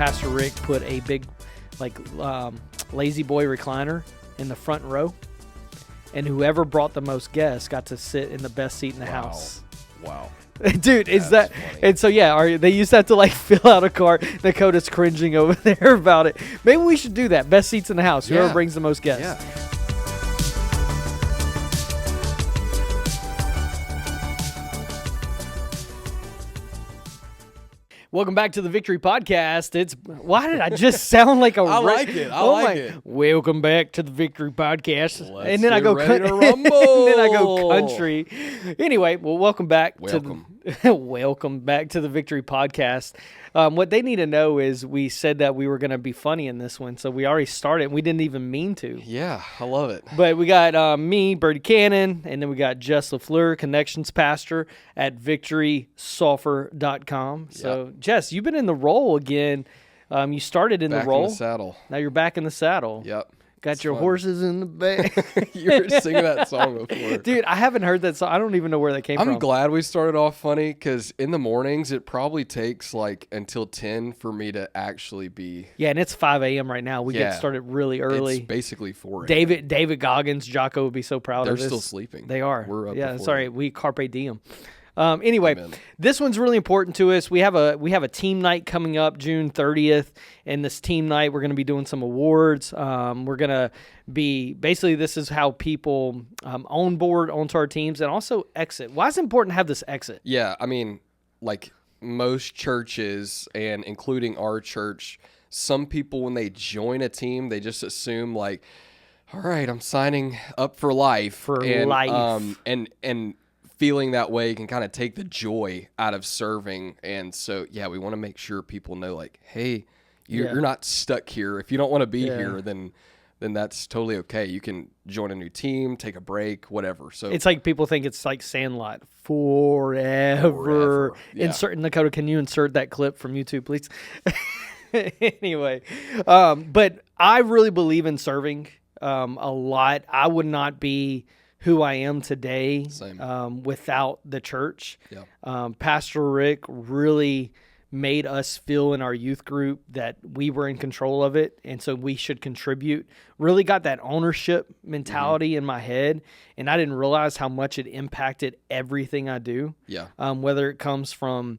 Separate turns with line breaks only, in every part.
Pastor Rick put a big, lazy boy recliner in the front row, and whoever brought the most guests got to sit in the best seat in the house.
Wow.
Dude, is that
funny.
And so they used to have to fill out a card. Dakota's cringing over there about it. Maybe we should do that. Best seats in the house. Whoever brings the most guests.
Yeah.
Welcome back to the Victory Podcast. Why did I just sound like a?
I like it. I like it.
Welcome back to the Victory Podcast.
Let's
and then I
get
go
ready to
and
rumble.
then I go country. Anyway, well, welcome back
Welcome.
welcome back to the Victory Podcast. What they need to know is we said that we were going to be funny in this one, so we already started. And we didn't even mean to.
Yeah, I love it.
But we got me, Birdie Cannon, and then we got Jess LaFleur, Connections Pastor at victorysulphur.com. So, Jess, you've been in the role again. You started in
Back
the role.
in the saddle.
Now you're back in the saddle.
Yep.
Got
It's
your
fun.
horses in the back.
You were singing that song before.
Dude, I haven't heard that song. I don't even know where that came from.
I'm glad we started off funny because in the mornings it probably takes until 10 for me to actually be.
Yeah, and it's 5 a.m. right now. We get
Yeah.
started really early.
It's basically 4 a.m.
David Goggins, Jocko would be so proud
They're
of us.
still sleeping.
They are.
We're up
Yeah,
before
sorry.
them.
We carpe diem. Anyway,
Amen.
this one's really important to us. We have a team night coming up June 30th, and this team night we're going to be doing some awards. We're going to be basically this is how people onboard onto our teams and also exit. Why is it important to have this exit?
Yeah, I mean, most churches, and including our church, some people when they join a team, they just assume all right, I'm signing up for life. And feeling that way can kind of take the joy out of serving. And so, we want to make sure people know, hey, you're not stuck here. If you don't want to be here, then that's totally okay. You can join a new team, take a break, whatever. So
It's like people think it's like Sandlot forever.
Yeah.
Insert Dakota, can you insert that clip from YouTube, please? Anyway, but I really believe in serving a lot. I would not be who I am today without the church.
Yeah.
Pastor Rick really made us feel in our youth group that we were in control of it, and so we should contribute. Really got that ownership mentality in my head, and I didn't realize how much it impacted everything I do.
Yeah.
Whether it comes from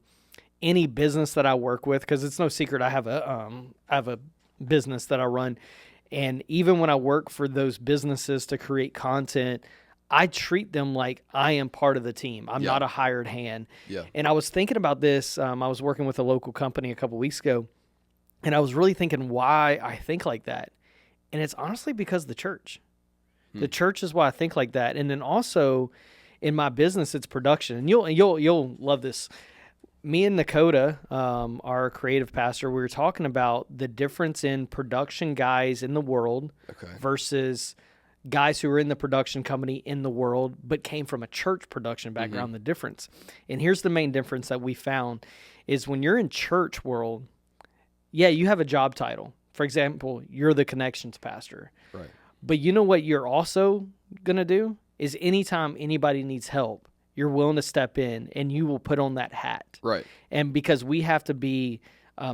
any business that I work with, because it's no secret I have a business that I run, and even when I work for those businesses to create content, I treat them like I am part of the team. I'm not a hired hand.
Yeah.
And I was thinking about this. I was working with a local company a couple weeks ago, and I was really thinking why I think like that. And it's honestly because of the church. The church is why I think like that. And then also in my business, it's production. And you'll love this. Me and Dakota, our creative pastor, we were talking about the difference in production guys in the world versus guys who are in the production company in the world but came from a church production background. The difference. And here's the main difference that we found is when you're in church world, you have a job title. For example, you're the Connections Pastor.
Right.
But you know what you're also going to do is anytime anybody needs help, you're willing to step in and you will put on that hat.
Right.
And because we have to be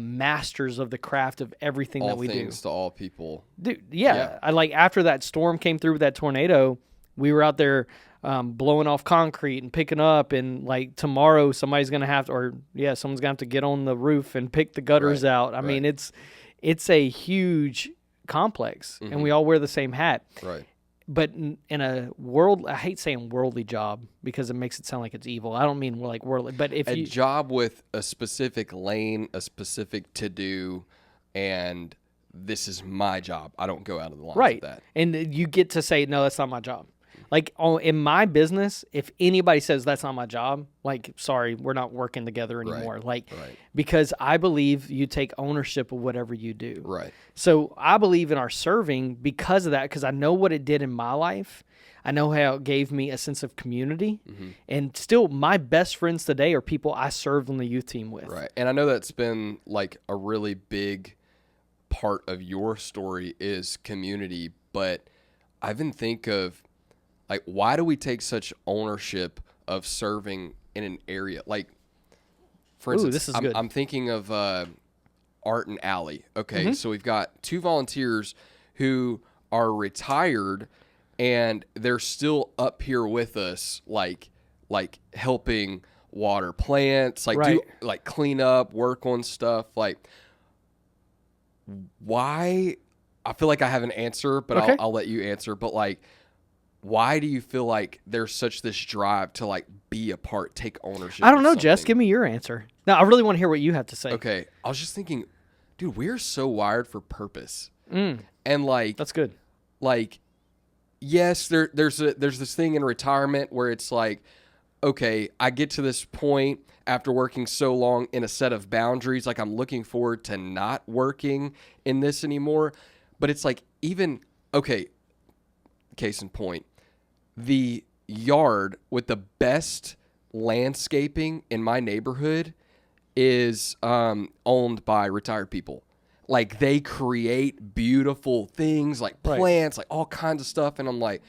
masters of the craft of everything
All
that we do.
All things to all people.
Dude, I after that storm came through with that tornado, we were out there blowing off concrete and picking up, and tomorrow somebody's gonna have to, someone's gonna have to get on the roof and pick the gutters out. I mean, it's a huge complex, and we all wear the same hat.
Right.
But in a world, I hate saying worldly job because it makes it sound like it's evil. I don't mean worldly, but if
a job with a specific lane, a specific to do, and this is my job. I don't go out of the lines of that.
And you get to say, no, that's not my job. In my business, if anybody says that's not my job, sorry, we're not working together anymore. Because I believe you take ownership of whatever you do.
Right.
So I believe in our serving because of that, because I know what it did in my life. I know how it gave me a sense of community. And still, my best friends today are people I served on the youth team with.
Right. And I know that's been a really big part of your story is community, but I even think of why do we take such ownership of serving in an area? For instance,
this is good.
I'm thinking of Art and Allie. Okay, so we've got 2 volunteers who are retired, and they're still up here with us, like helping water plants, like do like clean up, work on stuff. Like, why? I feel like I have an answer, but I'll let you answer. But like, why do you feel like there's such this drive to like be a part, take ownership?
I don't know, Jess. Give me your answer. No, I really want to hear what you have to say.
Okay, I was just thinking, dude, we're so wired for purpose, and like
That's good.
Like, yes, there's this thing in retirement where it's like, okay, I get to this point after working so long in a set of boundaries, like I'm looking forward to not working in this anymore. But it's like, even, okay, case in point, the yard with the best landscaping in my neighborhood is owned by retired people. Like, they create beautiful things, like plants, like all kinds of stuff. And I'm like,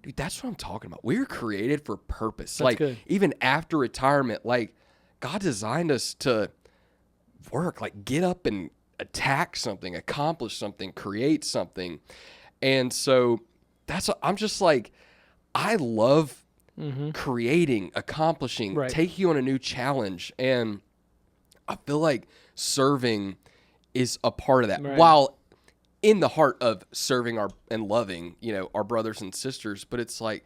dude, that's what I'm talking about. We're created for purpose.
That's
like,
good.
even after retirement, like, God designed us to work, like, get up and attack something, accomplish something, create something. And so that's what I'm just like, I love creating, accomplishing, taking on a new challenge. And I feel like serving is a part of that. While in the heart of serving and loving, our brothers and sisters, but it's like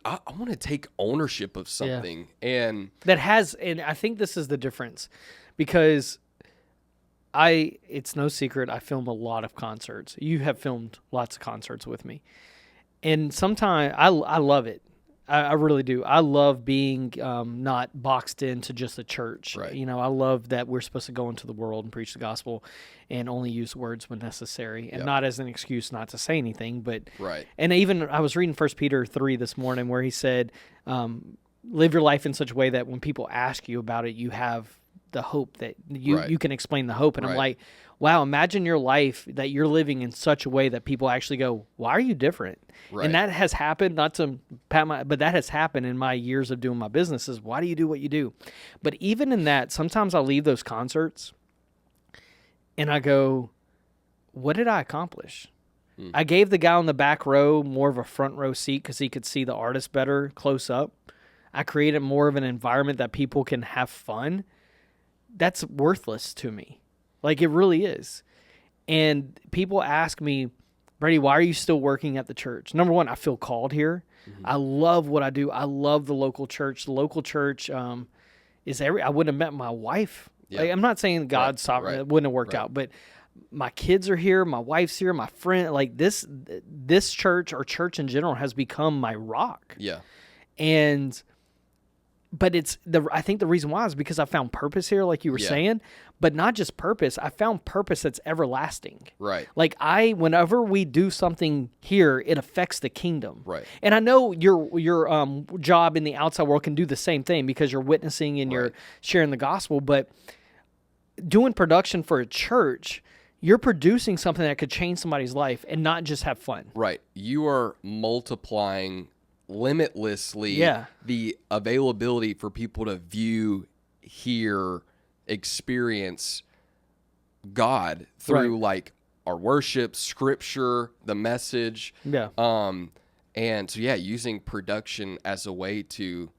I want to take ownership of something, and
I think this is the difference, because it's no secret I film a lot of concerts. You have filmed lots of concerts with me, and sometimes I love it. I really do. I love being not boxed into just a church.
Right.
I love that we're supposed to go into the world and preach the gospel and only use words when necessary, and not as an excuse not to say anything. But and even I was reading 1 Peter 3 this morning, where he said, live your life in such a way that when people ask you about it, you have the hope that you can explain the hope. And I'm like, wow, imagine your life that you're living in such a way that people actually go, why are you different? And that has happened, not to but that has happened in my years of doing my businesses. Why do you do what you do? But even in that, sometimes I'll leave those concerts and I go, what did I accomplish? I gave the guy on the back row more of a front row seat because he could see the artist better close up. I created more of an environment that people can have fun. That's worthless to me. Like, it really is. And people ask me, Brady, why are you still working at the church? Number one, I feel called here. I love what I do. I love the local church. The local church is I wouldn't have met my wife. Like, I'm not saying God's sovereign. It wouldn't have worked out. But my kids are here. My wife's here. My friend. Like, this church, or church in general, has become my rock.
Yeah.
But I think the reason why is because I found purpose here, like you were saying, but not just purpose. I found purpose that's everlasting.
Right.
Like, whenever we do something here, it affects the kingdom.
Right.
And I know your job in the outside world can do the same thing because you're witnessing and you're sharing the gospel. But doing production for a church, you're producing something that could change somebody's life and not just have fun.
Right. You are multiplying limitlessly the availability for people to view, hear, experience God through like our worship, scripture, the message.
Yeah.
And so using production as a way to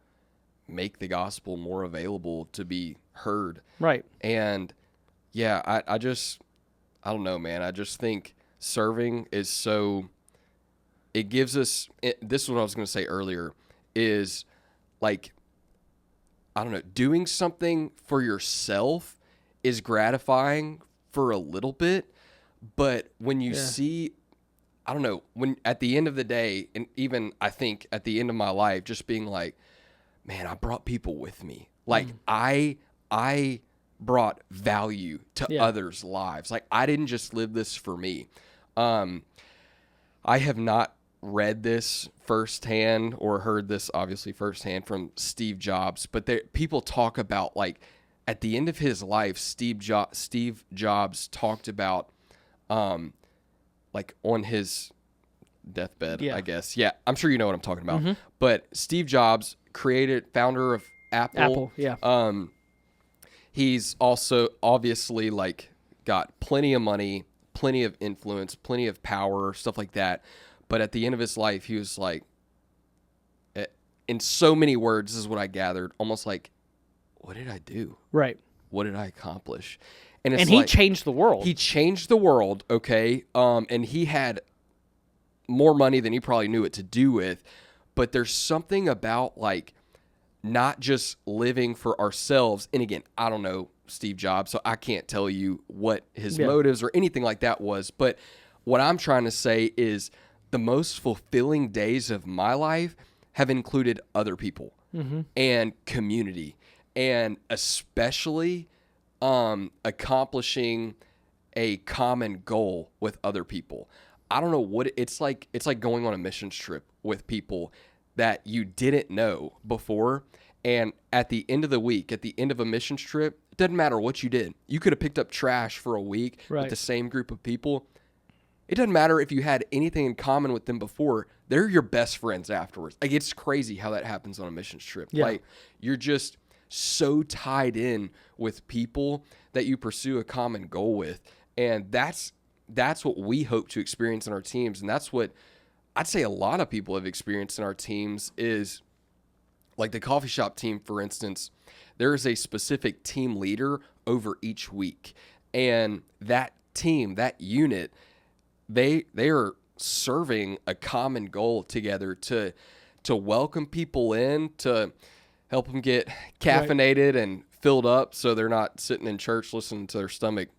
make the gospel more available to be heard.
Right.
And I don't know, man. I just think serving is so, it gives us, this is what I was going to say earlier, is like, I don't know, doing something for yourself is gratifying for a little bit, but when you see, I don't know, when at the end of the day, and even I think at the end of my life, just being like, man, I brought people with me. Like, I brought value to others' lives. Like, I didn't just live this for me. I have not read this firsthand or heard this obviously firsthand from Steve Jobs, but people talk about, like, at the end of his life, Steve Jobs talked about, like, on his deathbed, I guess. Yeah, I'm sure you know what I'm talking about. But Steve Jobs, founder of Apple.
Apple, yeah.
He's also obviously, like, got plenty of money, plenty of influence, plenty of power, stuff like that. But at the end of his life, he was like, in so many words, this is what I gathered, almost like, what did I do?
Right.
What did I accomplish? And it's
And he
like,
changed the world.
he changed the world, okay? And he had more money than he probably knew what to do with. But there's something about like not just living for ourselves. And again, I don't know Steve Jobs, so I can't tell you what his motives or anything like that was. But what I'm trying to say is the most fulfilling days of my life have included other people and community, and especially accomplishing a common goal with other people. I don't know what it's like. It's like going on a missions trip with people that you didn't know before. And at the end of the week, at the end of a missions trip, it doesn't matter what you did. You could have picked up trash for a week with the same group of people. It doesn't matter if you had anything in common with them before. They're your best friends afterwards. Like, it's crazy how that happens on a missions trip.
Yeah.
Like, you're just so tied in with people that you pursue a common goal with. And that's what we hope to experience in our teams. And that's what I'd say a lot of people have experienced in our teams is like the coffee shop team, for instance. There is a specific team leader over each week. And that team, that unit, they are serving a common goal together to welcome people in, to help them get caffeinated and filled up so they're not sitting in church listening to their stomach,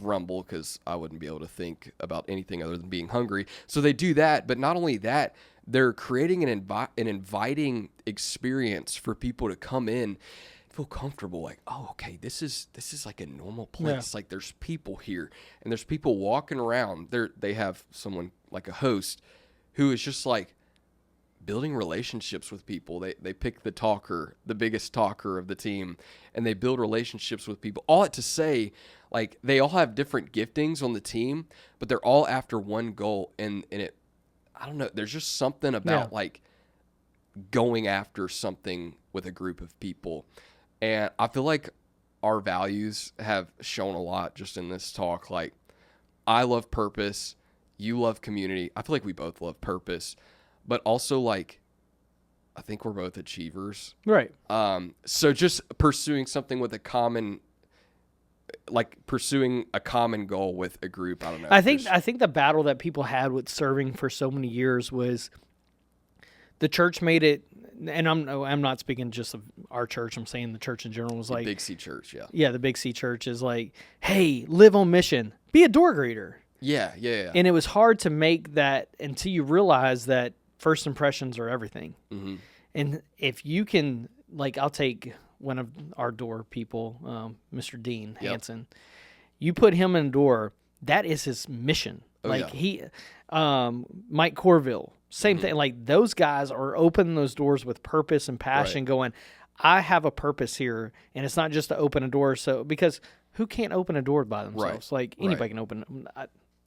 rumble, because I wouldn't be able to think about anything other than being hungry. So they do that, but not only that, they're creating an inviting experience for people to come in, feel comfortable, like, oh, okay, this is like a normal place. Like, there's people here, and there's people walking around. They have someone like a host who is just like building relationships with people. They pick the biggest talker of the team, and they build relationships with people. All that to say, like, they all have different giftings on the team, but they're all after one goal. And it, I don't know, there's just something about like going after something with a group of people. And I feel like our values have shown a lot just in this talk. Like, I love purpose. You love community. I feel like we both love purpose. But also, like, I think we're both achievers.
Right.
So just pursuing something with pursuing a common goal with a group. I don't know.
I think the battle that people had with serving for so many years was the church made it, and I'm not speaking just of our church. I'm saying the church in general was like
Big C church. Yeah.
Yeah, the Big C church is like, hey, live on mission, be a door greeter.
Yeah.
And it was hard to make that until you realize that first impressions are everything. Mm-hmm. And if you can, like, I'll take one of our door people, Mr. Dean Hansen. You put him in a door, that is his mission. He, Mike Corville, same thing. Like, those guys are opening those doors with purpose and passion, going, I have a purpose here, and it's not just to open a door. So, because who can't open a door by themselves? Like, anybody can open.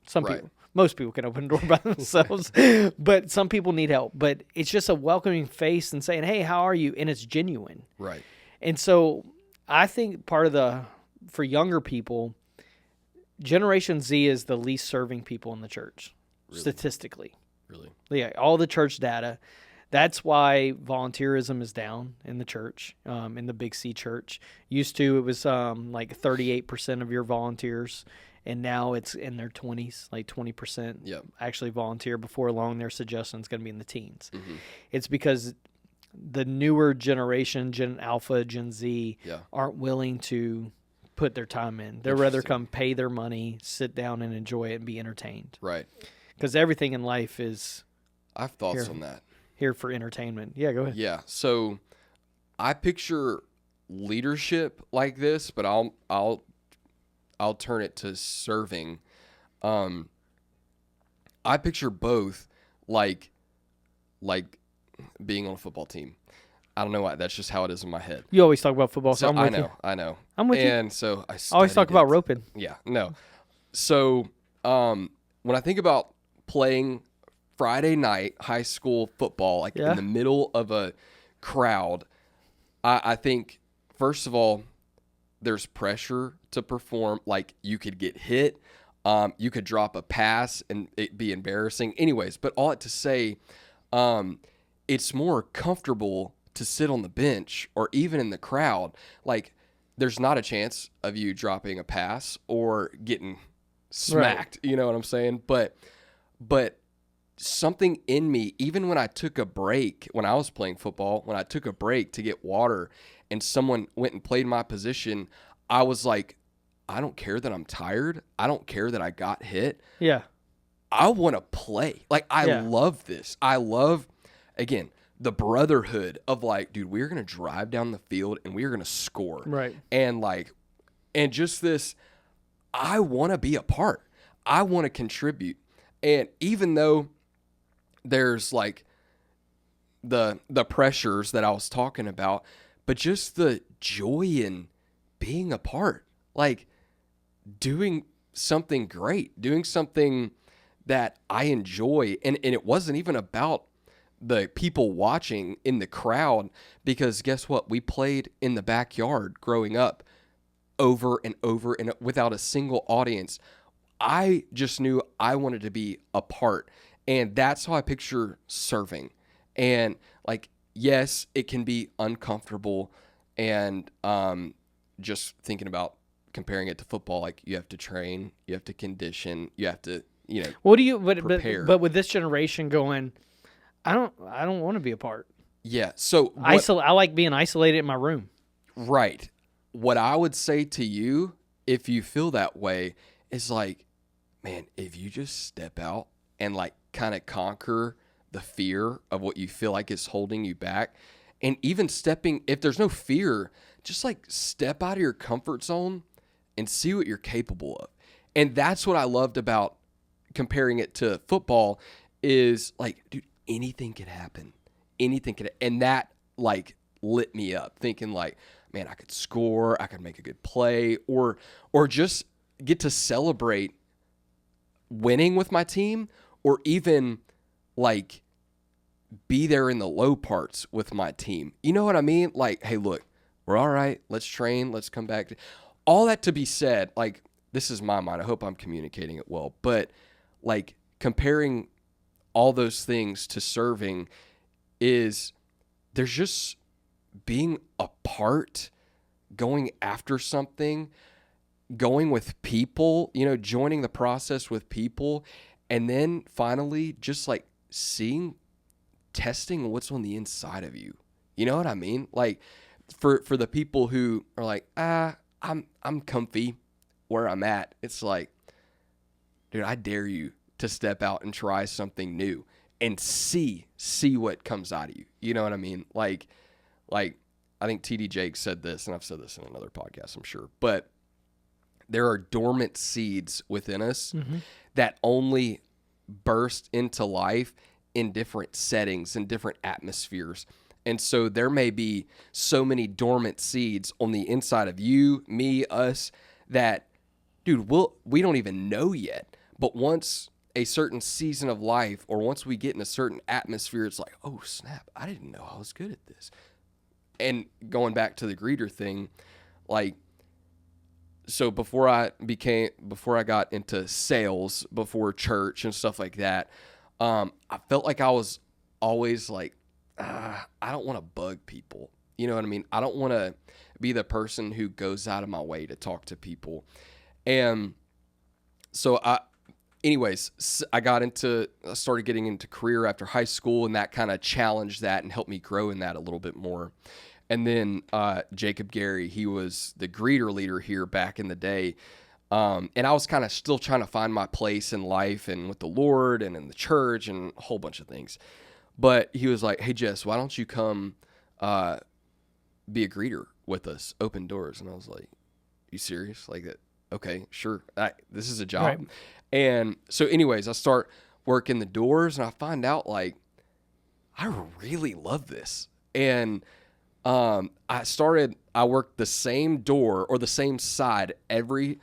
Some people, most people can open a door by themselves, but some people need help. But it's just a welcoming face and saying, hey, how are you? And it's genuine.
Right.
And so I think for younger people, Generation Z is the least serving people in the church, statistically.
Really?
Yeah, all the church data. That's why volunteerism is down in the church, in the Big C church. Used to, it was like 38% of your volunteers, and now it's in their 20s, like 20% actually volunteer. Before long, they're suggesting it's going to be in the teens. Mm-hmm. It's because the newer generation, Gen Alpha, Gen Z, aren't willing to put their time in. They'd rather come pay their money, sit down and enjoy it and be entertained.
Right.
Because everything in life is...
I have thoughts on that.
Here for entertainment. Yeah, go ahead.
Yeah. So I picture leadership like this, but I'll turn it to serving. I picture both like being on a football team. I don't know why. That's just how it is in my head.
You always talk about football, so I'm with you.
I know.
I'm with you.
And so I
always talk about roping.
Yeah. No. So when I think about playing Friday night high school football, like in the middle of a crowd, I think, first of all, there's pressure to perform. Like, you could get hit. You could drop a pass and it be embarrassing. Anyways, but all that to say, it's more comfortable to sit on the bench or even in the crowd. Like, there's not a chance of you dropping a pass or getting smacked. Right. You know what I'm saying? But something in me, even when I took a break, when I was playing football, when I took a break to get water and someone went and played my position, I was like, I don't care that I'm tired. I don't care that I got hit.
Yeah.
I want to play. Like, I love this. I love, again, the brotherhood of like, dude, we're going to drive down the field and we're going to score.
Right.
And just this, I want to be a part. I want to contribute. And even though there's like the pressures that I was talking about, but just the joy in being a part, like doing something great, doing something that I enjoy. And it wasn't even about the people watching in the crowd, because guess what? We played in the backyard growing up over and over and without a single audience. I just knew I wanted to be a part. And that's how I picture serving. And like, yes, it can be uncomfortable. And just thinking about comparing it to football, like you have to train, you have to condition, you have to,
what do you,
prepare.
But with this generation going, I don't want to be a part.
Yeah. So
I like being isolated in my room.
Right. What I would say to you, if you feel that way, is like, man, if you just step out and like kind of conquer the fear of what you feel like is holding you back, and even if there's no fear, just like step out of your comfort zone and see what you're capable of. And that's what I loved about comparing it to football is like, dude, anything could happen. Anything could, and that like lit me up thinking like, man, I could score, I could make a good play, or just get to celebrate winning with my team, or even like be there in the low parts with my team. You know what I mean? Like, hey, look, we're all right. Let's train. Let's come back. All that to be said, like, this is my mind. I hope I'm communicating it well. But like comparing all those things to serving is there's just being a part, going after something, going with people, joining the process with people, and then finally just like testing what's on the inside of you. You know what I mean? Like for the people who are like, I'm comfy where I'm at. It's like, dude, I dare you to step out and try something new and see what comes out of you. You know what I mean? Like I think TD Jakes said this, and I've said this in another podcast, I'm sure, but there are dormant seeds within us that only burst into life in different settings and different atmospheres. And so there may be so many dormant seeds on the inside of you, me, us, that, dude, we don't even know yet. But once a certain season of life, or once we get in a certain atmosphere, it's like, oh, snap, I didn't know I was good at this. And going back to the greeter thing, like, so before I got into sales, before church and stuff like that, I felt like I was always like, I don't want to bug people. You know what I mean? I don't want to be the person who goes out of my way to talk to people. And so I started getting into career after high school, and that kind of challenged that and helped me grow in that a little bit more. And then Jacob Gary, he was the greeter leader here back in the day. And I was kind of still trying to find my place in life and with the Lord and in the church and a whole bunch of things. But he was like, hey, Jess, why don't you come be a greeter with us, open doors? And I was like, you serious? Like that? Okay, sure. This is a job. Right. And so anyways, I start working the doors, and I find out like I really love this. And I worked the same door or the same side every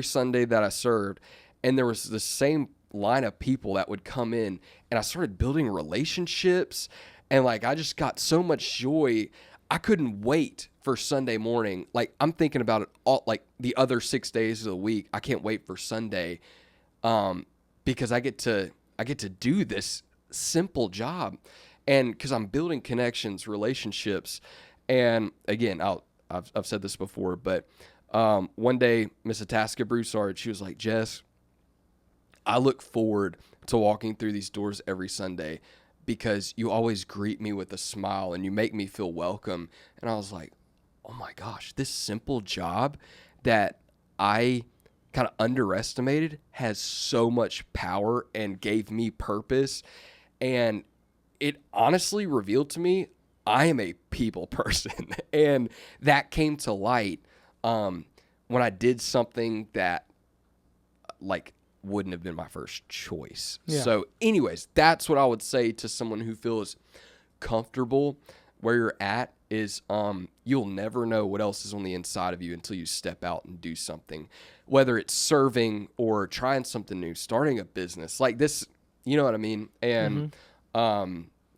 Sunday that I served. And there was the same line of people that would come in, and I started building relationships, and like, I just got so much joy. I couldn't wait for Sunday morning. Like, I'm thinking about it all, like the other 6 days of the week. I can't wait for Sunday, because I get to do this simple job, and because I'm building connections, relationships, and again, I've said this before, but one day, Miss Itasca Broussard, she was like, Jess, I look forward to walking through these doors every Sunday because you always greet me with a smile and you make me feel welcome. And I was like, oh my gosh, this simple job that I kind of underestimated has so much power and gave me purpose. And it honestly revealed to me I am a people person. And that came to light when I did something that like wouldn't have been my first choice.
Yeah.
So anyways, that's what I would say to someone who feels comfortable where you're at is you'll never know what else is on the inside of you until you step out and do something, whether it's serving or trying something new, starting a business like this, you know what I mean? And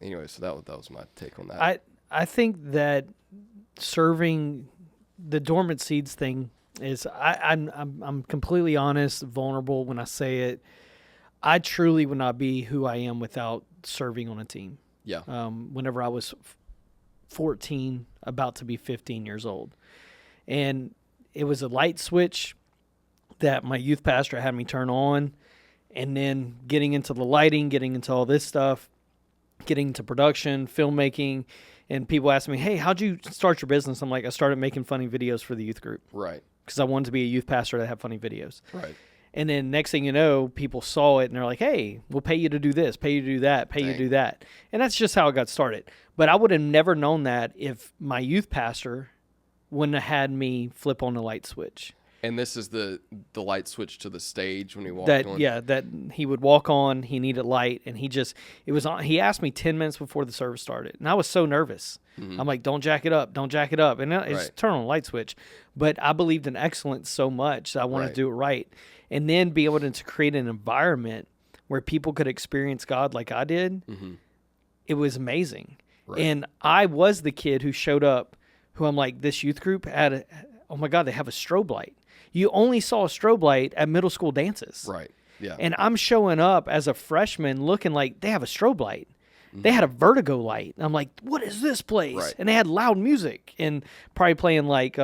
anyway, so that was my take on that.
I think that serving the dormant seeds thing is I'm completely honest, vulnerable when I say it. I truly would not be who I am without serving on a team.
Yeah.
Whenever I was 14, about to be 15 years old. And it was a light switch that my youth pastor had me turn on, and then getting into the lighting, getting into all this stuff, getting into production, filmmaking, and people ask me, hey, how'd you start your business? I'm like, I started making funny videos for the youth group.
Right.
Because I wanted to be a youth pastor that had funny videos.
Right.
And then next thing you know, people saw it and they're like, hey, we'll pay you to do this, pay you to do that, pay you to do that. And that's just how it got started. But I would have never known that if my youth pastor wouldn't have had me flip on the light switch.
And this is the light switch to the stage when he walked
That
on?
Yeah, that he would walk on, he needed light, and he asked me 10 minutes before the service started. And I was so nervous.
Mm-hmm.
I'm like, don't jack it up. And it's turn on the light switch. But I believed in excellence so much that I wanted to do it right. And then be able to create an environment where people could experience God like I did. It was amazing. Right. And I was the kid who showed up, who I'm like, this youth group oh my God, they have a strobe light. You only saw a strobe light at middle school dances.
Right. Yeah.
And I'm showing up as a freshman looking like they have a strobe light. They had a vertigo light. And I'm like, what is this place?
Right.
And they had loud music and probably playing like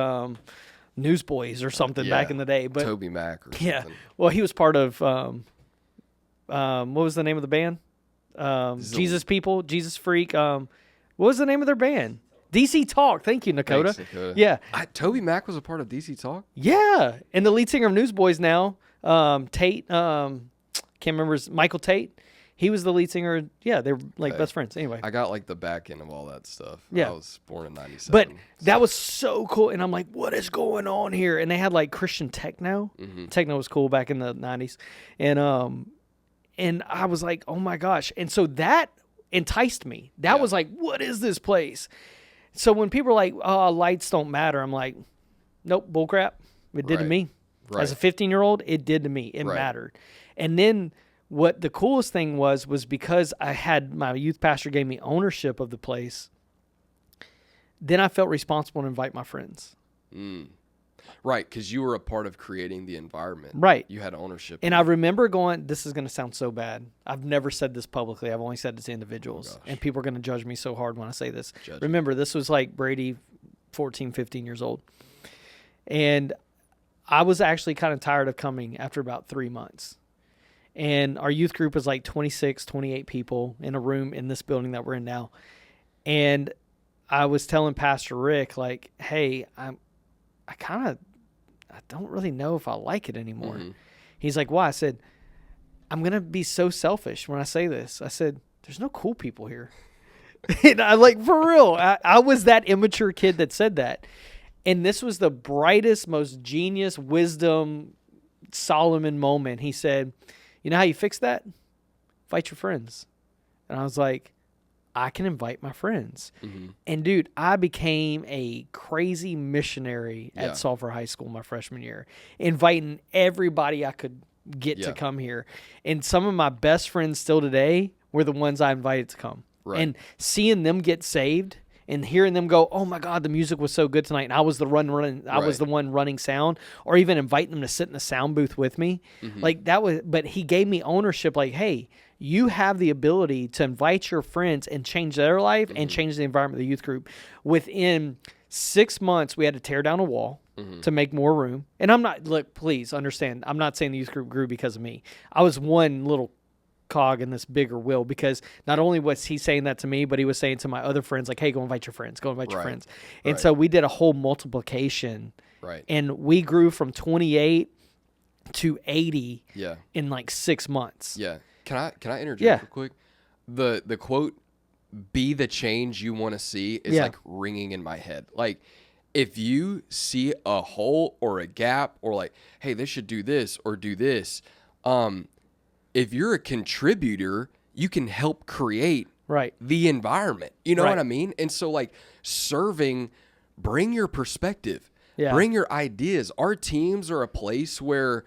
Newsboys or something back in the day. But
Toby Mac or something.
Yeah. Well, he was part of, what was the name of the band? Jesus People, Jesus Freak. What was the name of their band? DC Talk. Thank you, Nakota.
Thanks, Nakota.
Yeah.
Toby Mac was a part of DC Talk?
Yeah. And the lead singer of Newsboys now, Tate, can't remember Michael Tate. He was the lead singer. Yeah, they're like best friends. Anyway.
I got like the back end of all that stuff.
Yeah.
I was born in 97.
But that was so cool. And I'm like, what is going on here? And they had like Christian techno. Techno was cool back in the 90s. And I was like, oh my gosh. And so that enticed me. That was like, what is this place? So when people are like, oh, lights don't matter, I'm like, nope, bullcrap. It did to me.
Right.
As a 15-year-old, it did to me. It mattered. And then what the coolest thing was because I had my youth pastor gave me ownership of the place, then I felt responsible to invite my friends.
Right, because you were a part of creating the environment.
Right.
You had ownership.
And I remember going, this is going to sound so bad. I've never said this publicly. I've only said this to individuals. And people are going to judge me so hard when I say this. Remember, this was like Brady, 14, 15 years old. And I was actually kind of tired of coming after about 3 months. And our youth group was like 26, 28 people in a room in this building that we're in now. And I was telling Pastor Rick, like, hey, I don't really know if I like it anymore. He's like, why? I said, I'm going to be so selfish when I say this. I said, there's no cool people here. And I like, for real, I was that immature kid that said that. And this was the brightest, most genius, wisdom, Solomon moment. He said, you know how you fix that? Invite your friends. And I was like, I can invite my friends. And dude, I became a crazy missionary at Sulphur High School my freshman year, inviting everybody I could get to come here. And some of my best friends still today were the ones I invited to come. And seeing them get saved and hearing them go, oh my God, the music was so good tonight, and I was the one running sound, or even inviting them to sit in the sound booth with me. Like that was, but he gave me ownership. Like, hey, you have the ability to invite your friends and change their life and change the environment of the youth group. Within 6 months, we had to tear down a wall to make more room. And look, please understand, I'm not saying the youth group grew because of me. I was one little cog in this bigger wheel, because not only was he saying that to me, but he was saying to my other friends, like, hey, go invite your friends, your friends. And so we did a whole multiplication.
Right.
And we grew from 28 to 80
Yeah.
in like 6 months.
Yeah. Can I interject
Yeah.
real quick? The quote, "Be the change you want to see," is
Yeah.
like ringing in my head. Like, if you see a hole or a gap, or like, hey, they should do this or do this, if you're a contributor, you can help create
Right.
the environment. You know
Right.
what I mean? And so, like, serving, bring your perspective,
Yeah.
bring your ideas. Our teams are a place where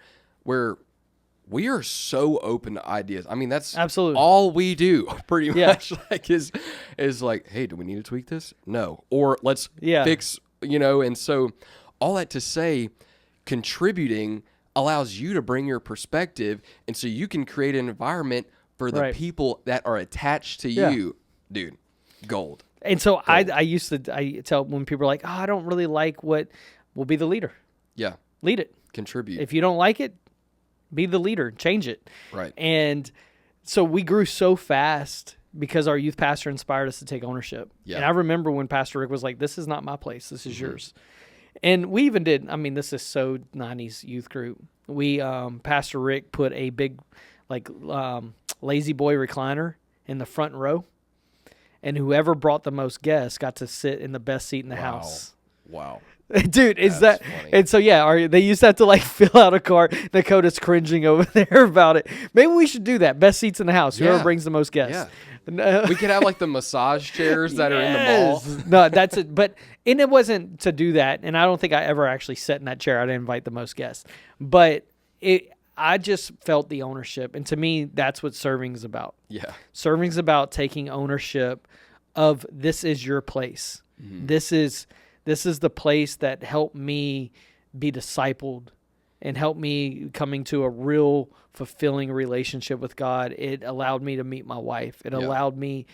we are so open to ideas. I mean, that's
Absolutely.
all we do pretty
Yeah.
much. Like, is like, hey, do we need to tweak this? No. Or let's fix, and so all that to say, contributing allows you to bring your perspective, and so you can create an environment for the people that are attached to you. Dude, gold.
And so I tell when people are like, oh, I don't really like what, will be the leader.
Yeah.
Lead it.
Contribute.
If you don't like it, be the leader, change it.
Right.
And so we grew so fast because our youth pastor inspired us to take ownership.
Yeah.
And I remember when Pastor Rick was like, this is not my place, this is yours. And we even did, I mean, this is so 90s youth group. We, Pastor Rick put a big, like, lazy boy recliner in the front row. And whoever brought the most guests got to sit in the best seat in the house.
Wow.
Dude, is
That's
that
funny.
And so they used to have to like fill out a card. Dakota's cringing over there about it. Maybe we should do that. Best seats in the house. Whoever
Yeah.
brings the most guests.
We could have like the massage chairs that are in the mall.
No, that's it. But and it wasn't to do that. And I don't think I ever actually sat in that chair. I didn't invite the most guests. But I just felt the ownership. And to me, that's what serving is about.
Yeah.
Serving is about taking ownership of, this is your place. This is the place that helped me be discipled and helped me coming to a real fulfilling relationship with God. It allowed me to meet my wife. It allowed me.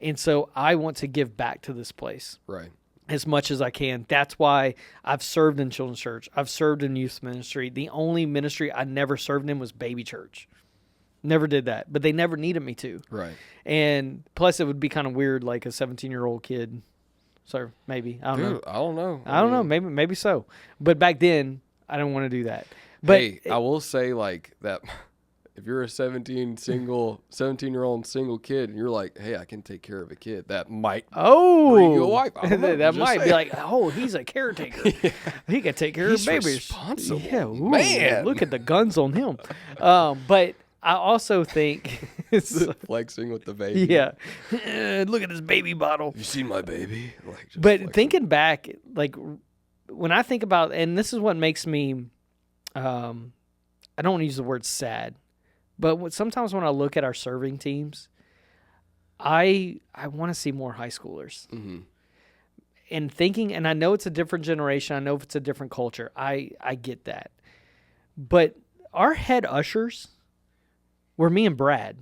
And so I want to give back to this place.
Right.
As much as I can. That's why I've served in children's church. I've served in youth ministry. The only ministry I never served in was baby church. Never did that. But they never needed me to.
Right.
And plus it would be kind of weird, like a 17-year-old kid. So maybe. I don't know.
I don't know.
I don't know. Maybe so. But back then, I didn't want to do that. But
hey, I will say like that. If you're a 17-year-old single kid, and you're like, hey, I can take care of a kid, that might bring you a wife. I don't know,
that
just
might be
saying.
like, oh, he's a caretaker. He can take care of babies.
Responsible.
Yeah, ooh,
Man.
look at the guns on him. But I also think,
flexing with the baby.
yeah, look at this baby bottle.
You seen my baby? Like, just
But
flexing.
thinking back, like when I think about, and this is what makes me, I don't want to use the word sad, but sometimes when I look at our serving teams, I want to see more high schoolers.
Mhm.
And thinking, and I know it's a different generation. I know if it's a different culture. I get that. But our head ushers were me and Brad.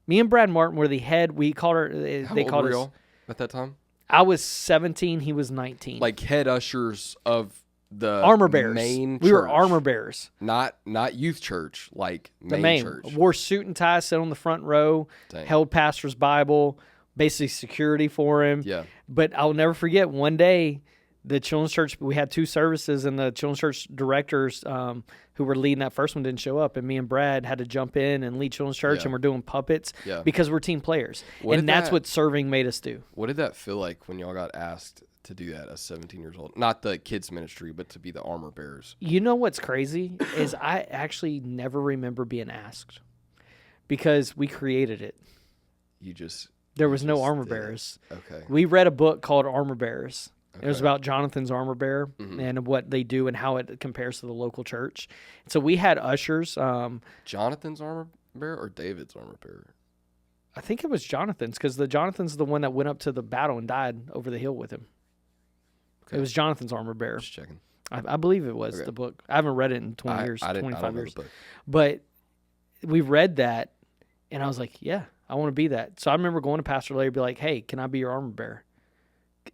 Me and Brad Martin were the head. We called her.
How
They
old
called
were
us.
y'all at that time?
I was 17. He was 19.
Like head ushers of the
armor bearers.
main
We were
church.
armor bearers.
Not youth church, like
The
main church.
Wore suit and tie, sat on the front row,
Dang.
held pastor's Bible, basically security for him.
Yeah.
But I'll never forget one day, the children's church, we had 2 services, and the children's church directors who were leading that first one didn't show up. And me and Brad had to jump in and lead children's church,
Yeah.
and we're doing puppets
Yeah.
because we're team players.
What
and
did
that's
that-
what serving made us do.
What did that feel like when y'all got asked to do that as 17 years old? Not the kids ministry, but to be the armor bearers.
You know what's crazy is I actually never remember being asked because we created it. There was no
just
armor
did it.
bearers.
Okay.
We read a book called Armor Bearers. It was
Okay.
about Jonathan's armor bearer and what they do and how it compares to the local church. So we had ushers.
Jonathan's armor bearer or David's armor bearer?
I think it was Jonathan's, because Jonathan's the one that went up to the battle and died over the hill with him.
Okay.
It was Jonathan's armor bearer.
Just checking.
I believe it was
Okay.
the book. I haven't read it in 20 years,
I
25
don't know
years.
the book.
But we read that, and I was like, yeah, I want to be that. So I remember going to Pastor Larry and be like, hey, can I be your armor bearer?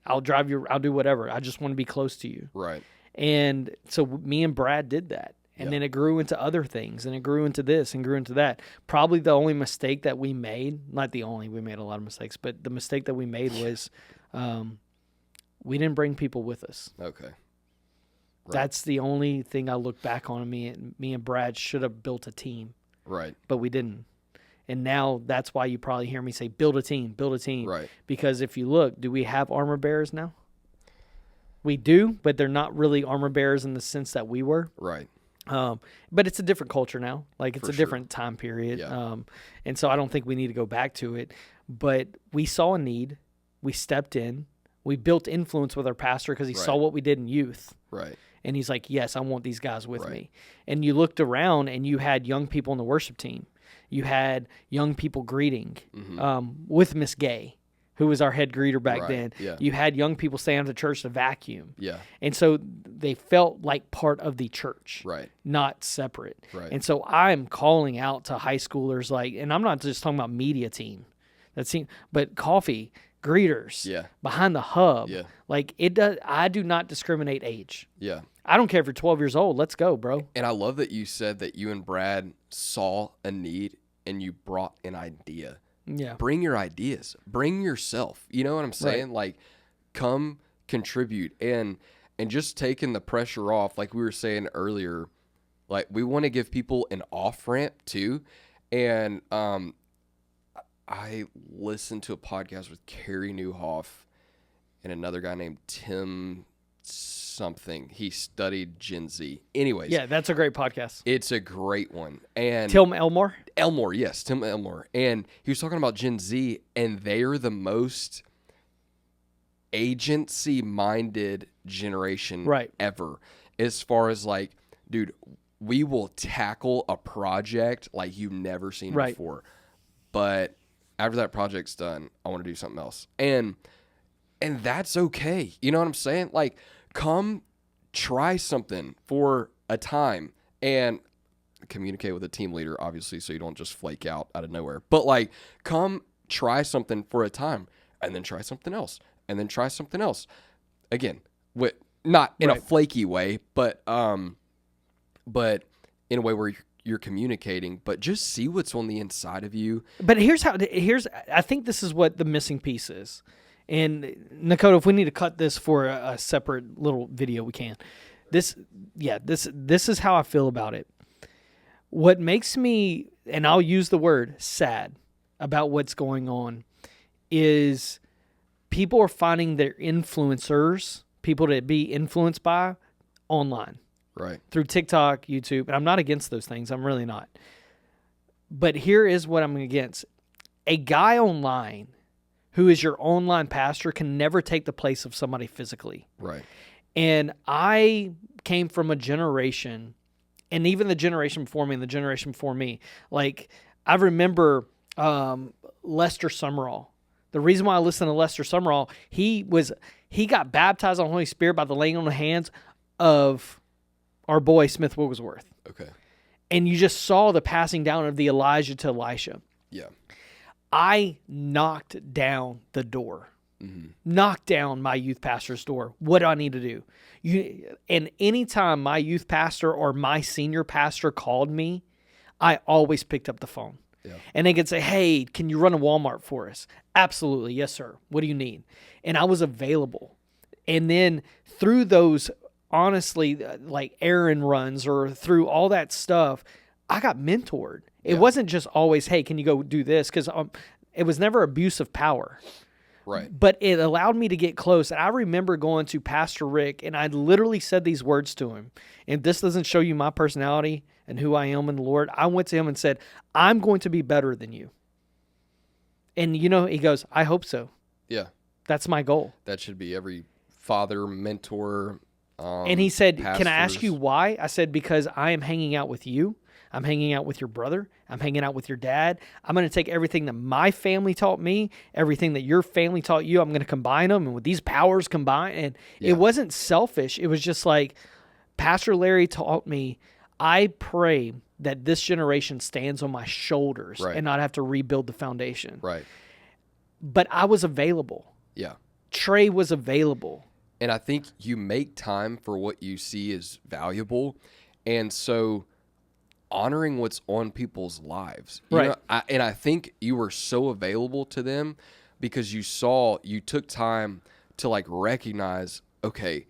I'll drive you. I'll do whatever. I just want to be close to you.
Right.
And so me and Brad did that. And then it grew into other things, and it grew into this and grew into that. Probably the only mistake that we made, not the only, we made a lot of mistakes, but the mistake that we made was we didn't bring people with us.
Okay. Right.
That's the only thing I look back on. Me and Brad should have built a team.
Right.
But we didn't. And now that's why you probably hear me say, build a team, build a team.
Right.
Because if you look, do we have armor bearers now? We do, but they're not really armor bearers in the sense that we were.
Right.
But it's a different culture now. Like, it's
For
a
sure.
different time period.
Yeah.
And so I don't think we need to go back to it. But we saw a need. We stepped in. We built influence with our pastor because he saw
Right.
what we did in youth.
Right.
And he's like, yes, I want these guys with
Right.
me. And you looked around and you had young people on the worship team. You had young people greeting with Miss Gay, who was our head greeter back
Right.
then.
Yeah.
You had young people staying at the church to vacuum.
Yeah.
And so they felt like part of the church,
Right.
not separate.
Right.
And so I'm calling out to high schoolers, like, and I'm not just talking about media team, but coffee, greeters,
Yeah.
behind the hub.
Yeah.
Like, it does. I do not discriminate age.
Yeah.
I don't care if you're 12 years old. Let's go, bro.
And I love that you said that you and Brad saw a need and you brought an idea.
Yeah.
Bring your ideas. Bring yourself. You know what I'm saying? Like, come contribute and just taking the pressure off. Like we were saying earlier, like, we want to give people an off ramp too. And I listened to a podcast with Carrie Newhoff and another guy named Tim something. He studied Gen Z. Anyways.
Yeah, that's a great podcast.
It's a great one. And
Tim Elmore.
Elmore, yes, Tim Elmore. And he was talking about Gen Z, and they're the most agency-minded generation ever. As far as, like, dude, we will tackle a project like you've never seen before. But after that project's done, I want to do something else. And that's okay. You know what I'm saying? Like, come try something for a time and communicate with a team leader, obviously, so you don't just flake out of nowhere. But, like, come try something for a time and then try something else and then try something else. Again, not in a flaky way, but in a way where you're communicating, but just see what's on the inside of you.
But I think this is what the missing piece is. And Nakota, if we need to cut this for a separate little video, we can. This is how I feel about it. What makes me, and I'll use the word sad about what's going on, is people are finding their influencers, people to be influenced by, online.
Right.
Through TikTok, YouTube, and I'm not against those things. I'm really not. But here is what I'm against. A guy online who is your online pastor can never take the place of somebody physically.
Right.
And I came from a generation, and even the generation before me and the generation before me, like, I remember Lester Summerall. The reason why I listened to Lester Summerall, he got baptized on the Holy Spirit by the laying on the hands of our boy Smith Wigglesworth.
Okay.
And you just saw the passing down of the Elijah to Elisha.
Yeah.
I knocked down the door. Knocked down my youth pastor's door. What do I need to do? And anytime my youth pastor or my senior pastor called me, I always picked up the phone.
Yeah.
And they could say, hey, can you run a Walmart for us? Absolutely. Yes, sir. What do you need? And I was available. And then through those, honestly, like errand runs or through all that stuff, I got mentored. It wasn't just always, hey, can you go do this? Because it was never abuse of power.
Right.
But it allowed me to get close. And I remember going to Pastor Rick, and I literally said these words to him. And this doesn't show you my personality and who I am in the Lord. I went to him and said, I'm going to be better than you. And, he goes, I hope so.
Yeah.
That's my goal.
That should be every father, mentor,
And he said, "Can I ask you
pastors.
why?" I said, "Because I am hanging out with you. I'm hanging out with your brother. I'm hanging out with your dad. I'm going to take everything that my family taught me, everything that your family taught you. I'm going to combine them, and with these powers combined." And
Yeah.
it wasn't selfish. It was just like Pastor Larry taught me. I pray that this generation stands on my shoulders
Right.
and not have to rebuild the foundation.
Right.
But I was available.
Yeah.
Trey was available.
And I think you make time for what you see as valuable. And so honoring what's on people's lives. You
Right.
know, I think you were so available to them because you took time to like recognize, okay,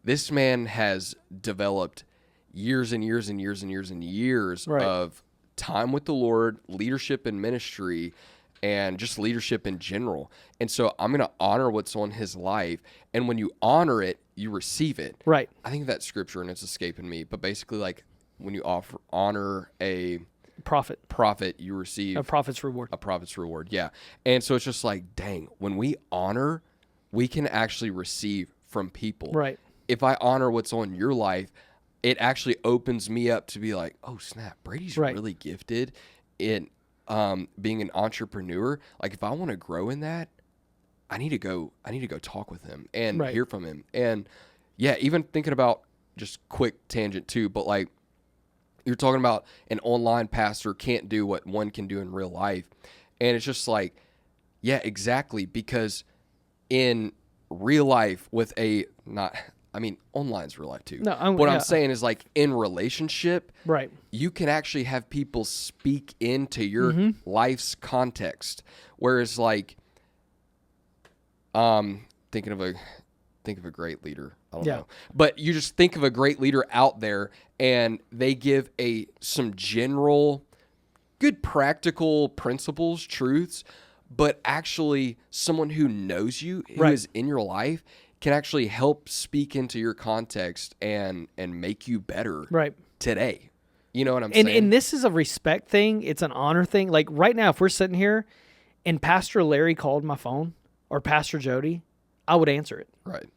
this man has developed years and years and years and years and years
Right.
of time with the Lord, leadership in ministry, and just leadership in general. And so I'm going to honor what's on his life. And when you honor it, you receive it.
Right.
I think that's scripture and it's escaping me. But basically, like when you honor a
Prophet.
prophet, you receive
A prophet's reward.
a prophet's reward. Yeah. And so it's just like, dang, when we honor, we can actually receive from people.
Right.
If I honor what's on your life, it actually opens me up to be like, oh snap, Brady's
Right.
really gifted in being an entrepreneur. Like if I want to grow in that, I need to go talk with him and
Right.
hear from him. And yeah, even thinking about just quick tangent too, but like you're talking about an online pastor can't do what one can do in real life. And it's just like, yeah, exactly. Because in real life online's real life too.
No,
What
yeah.
I'm saying is like in relationship,
Right.
you can actually have people speak into your life's context. Whereas like, think of a great leader. I don't
Yeah.
know, but you just think of a great leader out there and they give some general good practical principles, truths, but actually someone who knows you, who
Right.
is in your life, can actually help speak into your context and make you better
Right.
today. You know what I'm
And
saying?
this is a respect thing. It's an honor thing. Like right now, if we're sitting here and Pastor Larry called my phone or Pastor Jody, I would answer it.
Right.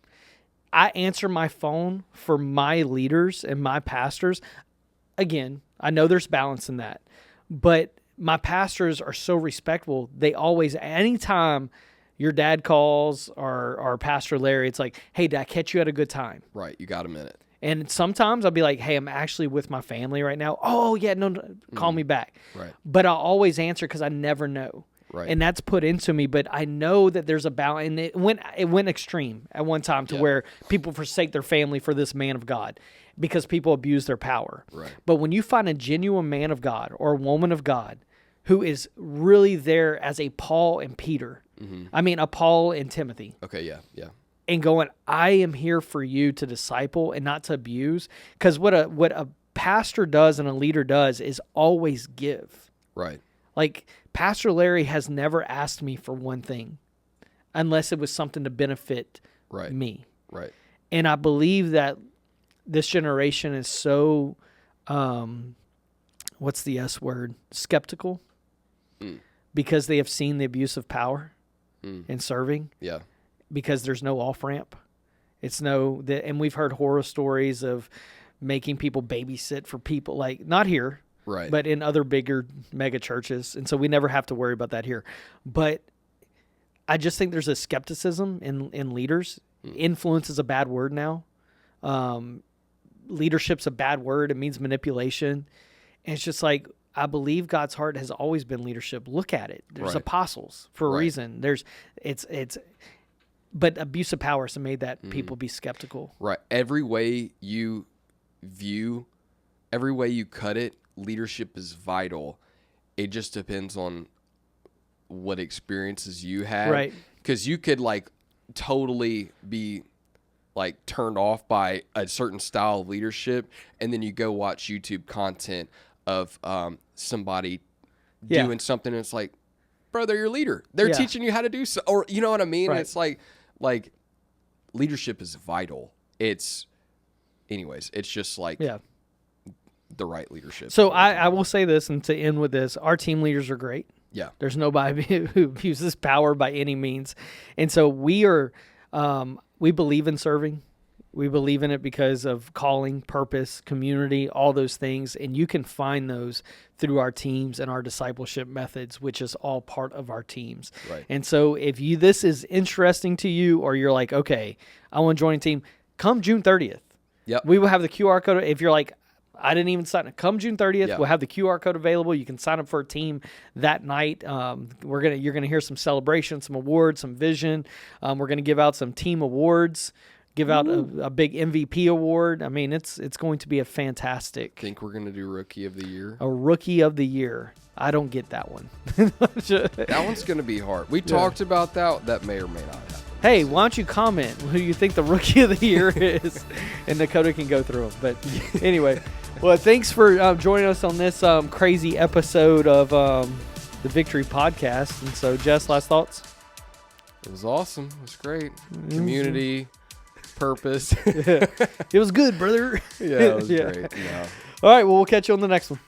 I answer my phone for my leaders and my pastors. Again, I know there's balance in that, but my pastors are so respectful. They always, anytime your dad calls or Pastor Larry, it's like, hey, did I catch you at a good time?
Right. You got a minute.
And sometimes I'll be like, hey, I'm actually with my family right now. Oh, yeah, no, call me back.
Right.
But I'll always answer because I never know.
Right.
And that's put into me, but I know that there's a balance. And it went extreme at one time to where people forsake their family for this man of God because people abuse their power.
Right.
But when you find a genuine man of God or a woman of God who is really there as a Paul and Peter, a Paul and Timothy,
Okay. Yeah. Yeah.
and going, I am here for you to disciple and not to abuse. Because what a pastor does and a leader does is always give.
Right.
Like Pastor Larry has never asked me for one thing unless it was something to benefit
Right.
me.
Right.
And I believe that this generation is so, what's the S word? Skeptical. Because they have seen the abuse of power in serving,
Yeah.
because there's no off-ramp. And we've heard horror stories of making people babysit for people, like not here,
Right.
but in other bigger mega churches. And so we never have to worry about that here. But I just think there's a skepticism in leaders. Influence is a bad word now. Leadership's a bad word. It means manipulation. And it's just like, I believe God's heart has always been leadership. Look at it. There's
Right.
apostles for a
Right.
reason. But abuse of power has made that people be skeptical.
Right. Every way you cut it, leadership is vital. It just depends on what experiences you had.
Right.
Because you could like totally be like turned off by a certain style of leadership, and then you go watch YouTube content of somebody
Yeah.
doing something, and it's like, bro, they're your leader. They're
Yeah.
teaching you how to do so, or you know what I mean?
Right.
It's like leadership is vital. It's just like
Yeah.
the right leadership.
So I will say this, and to end with this, our team leaders are great.
Yeah.
There's nobody who abuses power by any means. And so we are, we believe in serving. We believe in it because of calling, purpose, community, all those things. And you can find those through our teams and our discipleship methods, which is all part of our teams.
Right.
And so if this is interesting to you, or you're like, okay, I want to join a team, come June 30th.
Yep.
We will have the QR code. If you're like, I didn't even sign up, come June 30th.
Yeah.
We'll have the QR code available. You can sign up for a team that night. You're gonna hear some celebration, some awards, some vision. We're gonna give out some team awards. Give out a big MVP award. I mean, it's going to be a fantastic.
Think we're gonna do Rookie of the Year.
A Rookie of the Year. I don't get that one.
That one's gonna be hard. We talked about that. That may or may not happen.
Hey, why don't you comment who you think the Rookie of the Year is, and Dakota can go through them. But anyway, well, thanks for joining us on this crazy episode of the Victory Podcast. And so, Jess, last thoughts?
It was awesome. It was great. Community, purpose.
It was good, brother.
Yeah, it was great. Yeah.
All right, well, we'll catch you on the next one.